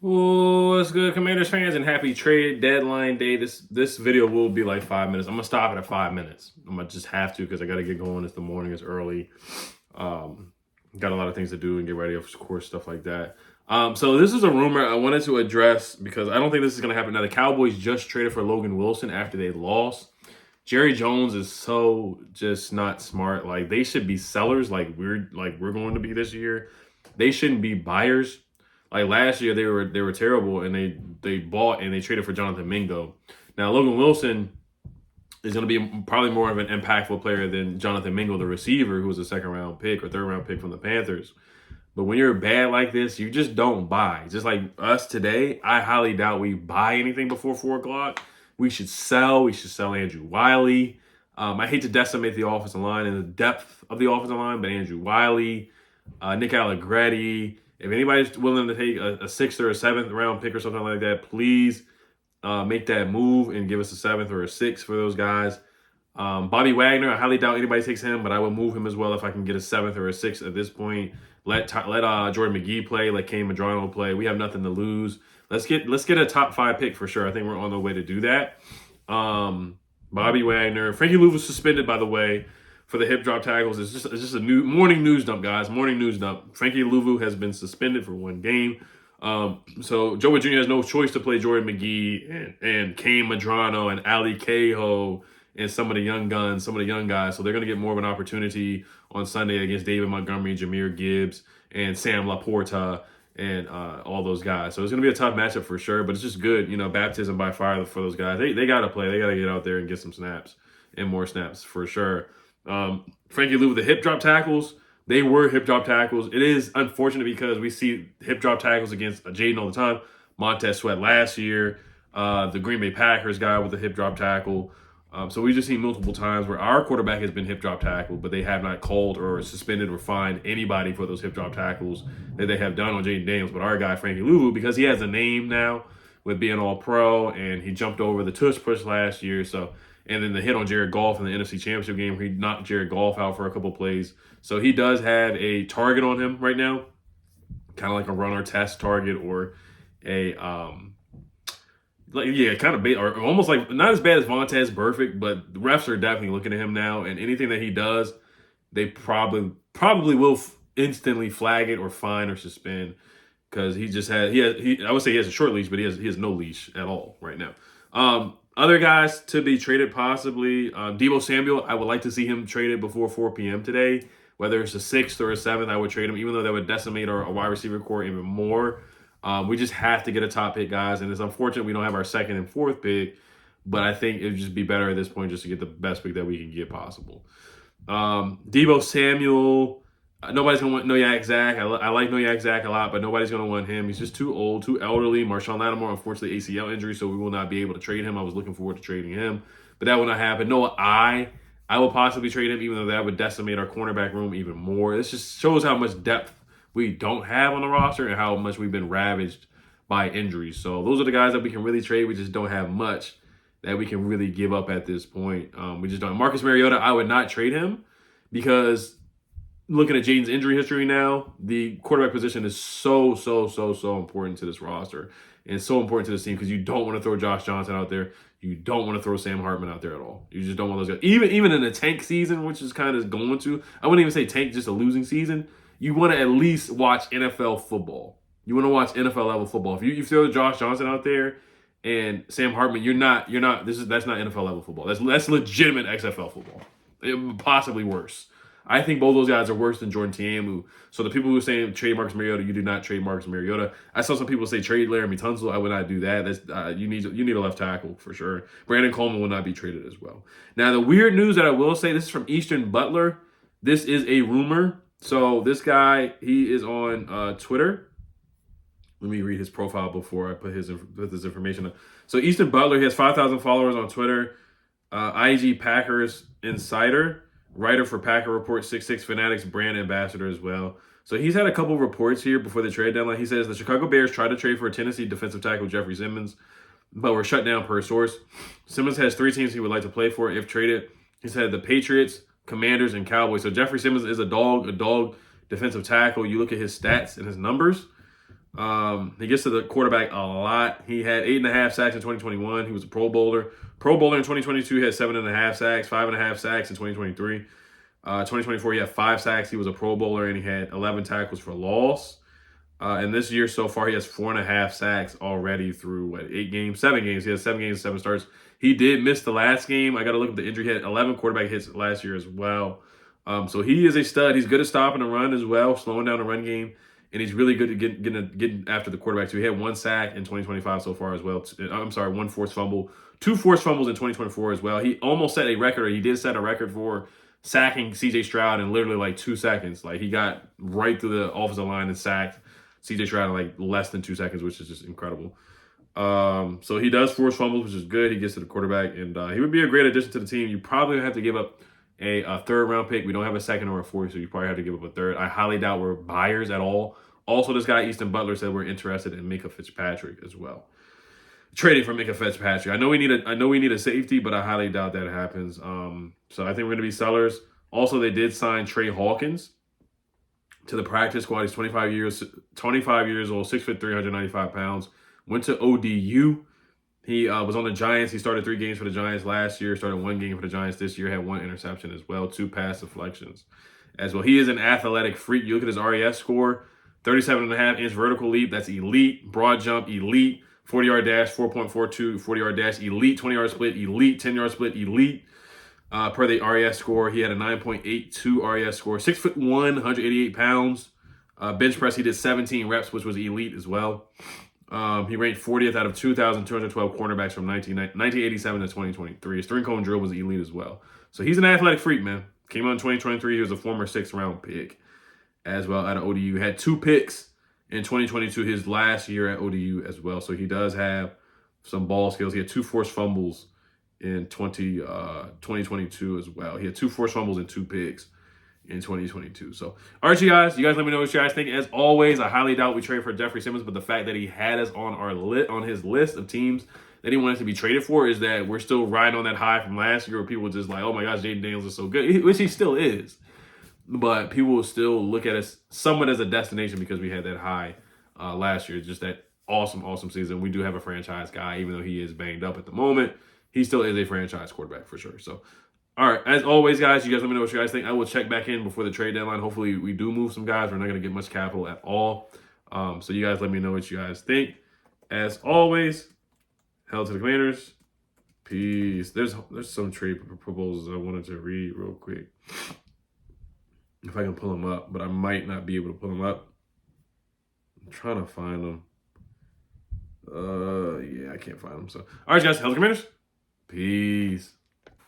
Oh, what's good, Commanders fans, and happy trade deadline day. This video will be like 5 minutes. I'm gonna stop it at 5 minutes. I'm gonna just have to because I gotta get going. It's the morning. It's early. Um, got a lot of things to do and get ready, of course, stuff like that. So this is a rumor I wanted to address because I don't think this is gonna happen. Now the Cowboys just traded for Logan Wilson after they lost. Jerry Jones is so just not smart. Like they should be sellers, like we're going to be this year. They shouldn't be buyers. Like last year, they were terrible, and they bought and they traded for Jonathan Mingo. Now Logan Wilson is going to be probably more of an impactful player than Jonathan Mingo, the receiver, who was a second round pick or third round pick from the Panthers. But when you're bad like this, you just don't buy. Just like us today, I highly doubt we buy anything before 4 o'clock. We should sell. We should sell Andrew Wiley. I hate to decimate the offensive line and the depth of the offensive line, but Andrew Wiley, Nick Allegretti. If anybody's willing to take a sixth or a seventh round pick or something like that, please make that move and give us a seventh or a sixth for those guys. Bobby Wagner, I highly doubt anybody takes him, but I would move him as well if I can get a seventh or a sixth at this point. Let Jordan McGee play, let Kane Madrano play. We have nothing to lose. Let's get a top 5 pick for sure. I think we're on the way to do that. Bobby Wagner, Frankie Lou was suspended, by the way, for the hip drop tackles. It's just a new morning news dump, guys. Morning news dump. Frankie Louvu has been suspended for 1 game. So Joe Jr. has no choice to play Jordan McGee and Kane Madrano and Ali Cahoe and some of the young guns, some of the young guys. So they're going to get more of an opportunity on Sunday against David Montgomery, Jahmyr Gibbs, and Sam Laporta and all those guys. So it's going to be a tough matchup for sure, but it's just good. You know, baptism by fire for those guys. They got to play. They got to get out there and get some snaps and more snaps for sure. Frankie Lou with the hip drop tackles. They were hip drop tackles. It is unfortunate because we see hip drop tackles against Jaden all the time. Montez Sweat last year, the Green Bay Packers guy with the hip drop tackle. So we just seen multiple times where our quarterback has been hip drop tackled, but they have not called or suspended or fined anybody for those hip drop tackles that they have done on Jaden Daniels. But our guy, Frankie Louvu, because he has a name now with being all pro and he jumped over the tush push last year. And then the hit on Jared Goff in the NFC Championship game where he knocked Jared Goff out for a couple plays. So he does have a target on him right now, kind of like a runner test target or a kind of or almost like not as bad as Vontaze Burfict, but the refs are definitely looking at him now, and anything that he does, they probably will instantly flag it or fine or suspend because he just had I would say he has a short leash, but he has no leash at all right now. Other guys to be traded possibly, Deebo Samuel, I would like to see him traded before 4 p.m. today. Whether it's a 6th or a 7th, I would trade him, even though that would decimate our wide receiver core even more. We just have to get a top pick, guys, and it's unfortunate we don't have our 2nd and 4th pick, but I think it would just be better at this point just to get the best pick that we can get possible. Deebo Samuel, nobody's going to want Noyak Zach. I like Noyak Zach a lot, but nobody's going to want him. He's just too old, too elderly. Marshawn Lattimore, unfortunately, ACL injury, so we will not be able to trade him. I was looking forward to trading him, but that will not happen. Noah, I will possibly trade him, even though that would decimate our cornerback room even more. This just shows how much depth we don't have on the roster and how much we've been ravaged by injuries. So those are the guys that we can really trade. We just don't have much that we can really give up at this point. We just don't. Marcus Mariota, I would not trade him because looking at Jaden's injury history now, the quarterback position is so important to this roster and so important to this team because you don't want to throw Josh Johnson out there. You don't want to throw Sam Hartman out there at all. You just don't want those guys. Even in a tank season, which is kind of going to, I wouldn't even say tank, just a losing season. You want to at least watch NFL football. You want to watch NFL level football. If you throw Josh Johnson out there and Sam Hartman, that's not NFL level football. That's legitimate XFL football. Possibly worse. I think both those guys are worse than Jordan Ta'amu. So the people who are saying trade Marcus Mariota, you do not trade Marcus Mariota. I saw some people say trade Laramie Tunsil. I would not do that. That's you need a left tackle for sure. Brandon Coleman will not be traded as well. Now the weird news that I will say, this is from Easton Butler. This is a rumor. So this guy, he is on Twitter. Let me read his profile before I put his information up. So Easton Butler, he has 5,000 followers on Twitter. IG Packers Insider. Writer for Packer Report, 66 Fanatics brand ambassador as well. So he's had a couple reports here before the trade deadline. He says the Chicago Bears tried to trade for a Tennessee defensive tackle, Jeffery Simmons, but were shut down per source. Simmons has 3 teams he would like to play for if traded. He said the Patriots, Commanders, and Cowboys. So Jeffery Simmons is a dog defensive tackle. You look at his stats and his numbers. He gets to the quarterback a lot. He had 8.5 sacks in 2021. He was a Pro Bowler. Pro Bowler in 2022. He had 7.5 sacks, 5.5 sacks in 2023. 2024, he had 5 sacks. He was a Pro Bowler, and he had 11 tackles for loss. And this year so far, he has 4.5 sacks already through 7 games. He has 7 games, 7 starts. He did miss the last game. I got to look at the injury. He had 11 quarterback hits last year as well. So he is a stud. He's good at stopping the run as well, slowing down the run game. And he's really good at getting after the quarterback too. He had 1 sack in 2025 so far as well. I'm sorry, 1 forced fumble, 2 forced fumbles in 2024 as well. He almost set a record, or he did set a record for sacking C.J. Stroud in literally like 2 seconds. Like, he got right through the offensive line and sacked C.J. Stroud in like less than 2 seconds, which is just incredible. So he does force fumbles, which is good. He gets to the quarterback, and he would be a great addition to the team. You probably have to give up a 3rd-round pick. We don't have a 2nd or a 4th, so you probably have to give up a 3rd. I highly doubt we're buyers at all. Also, this guy, Easton Butler, said we're interested in Minkah Fitzpatrick as well. Trading for Minkah Fitzpatrick. I know we need a safety, but I highly doubt that happens. So I think we're going to be sellers. Also, they did sign Trey Hawkins to the practice squad. He's 25 years old, 6'3", 395 pounds. Went to ODU. He was on the Giants. He started 3 games for the Giants last year. Started 1 game for the Giants this year. Had 1 interception as well. 2 pass deflections as well. He is an athletic freak. You look at his RAS score, 37.5-inch vertical leap. That's elite. Broad jump, elite. 40-yard dash, 4.42. 40-yard dash, elite. 20-yard split, elite. 10-yard split, elite. Per the RAS score, he had a 9.82 RAS score. 6'1", 188 pounds. Bench press, he did 17 reps, which was elite as well. He ranked 40th out of 2,212 cornerbacks from 1987 to 2023. His 3-cone drill was elite as well. So he's an athletic freak, man. Came out in 2023. He was a former 6th-round pick as well out of ODU. Had 2 picks in 2022, his last year at ODU as well. So he does have some ball skills. He had 2 forced fumbles in 2022 as well. He had 2 forced fumbles and 2 picks in 2022. So, all right, you guys let me know what you guys think. As always, I highly doubt we trade for Jeffery Simmons, but the fact that he had us on his list of teams that he wanted to be traded for is that we're still riding on that high from last year where people were just like, oh my gosh, Jaden Daniels is so good, which he still is. But people will still look at us somewhat as a destination because we had that high last year. Just that awesome season. We do have a franchise guy, even though he is banged up at the moment. He still is a franchise quarterback for sure. So, all right, as always, guys, you guys let me know what you guys think. I will check back in before the trade deadline. Hopefully, we do move some guys. We're not going to get much capital at all. So you guys let me know what you guys think. As always, hell to the Commanders. Peace. There's some trade proposals I wanted to read real quick. If I can pull them up, but I might not be able to pull them up. I'm trying to find them. Yeah, I can't find them. So, all right, guys, hell to the Commanders. Peace.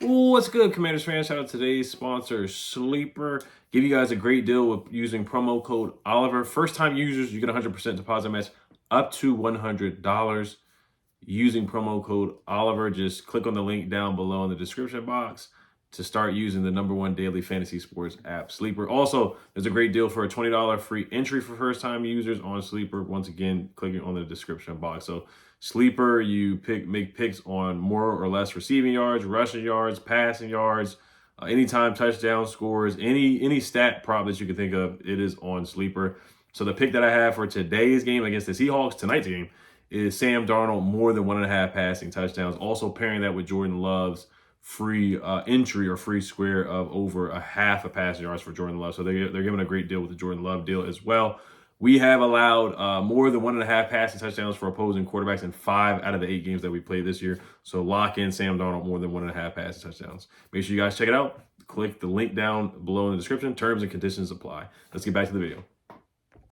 Ooh, what's good, Commanders fans? Shout out to today's sponsor, Sleeper. Give you guys a great deal with using promo code Oliver. First-time users, you get 100% deposit match up to $100 using promo code Oliver. Just click on the link down below in the description box to start using the #1 daily fantasy sports app, Sleeper. Also, there's a great deal for a $20 free entry for first-time users on Sleeper. Once again, clicking on the description box. So, Sleeper, you make picks on more or less receiving yards, rushing yards, passing yards, anytime touchdown scores, any stat prop that you can think of, it is on Sleeper. So the pick that I have for today's game against the Seahawks, tonight's game, is Sam Darnold more than 1.5 passing touchdowns. Also pairing that with Jordan Love's free entry or free square of over 0.5 passing yards for Jordan Love. So they're giving a great deal with the Jordan Love deal as well. We have allowed more than 1.5 passing touchdowns for opposing quarterbacks in 5 out of the 8 games that we played this year. So lock in Sam Darnold more than 1.5 passing touchdowns. Make sure you guys check it out. Click the link down below in the description. Terms and conditions apply. Let's get back to the video.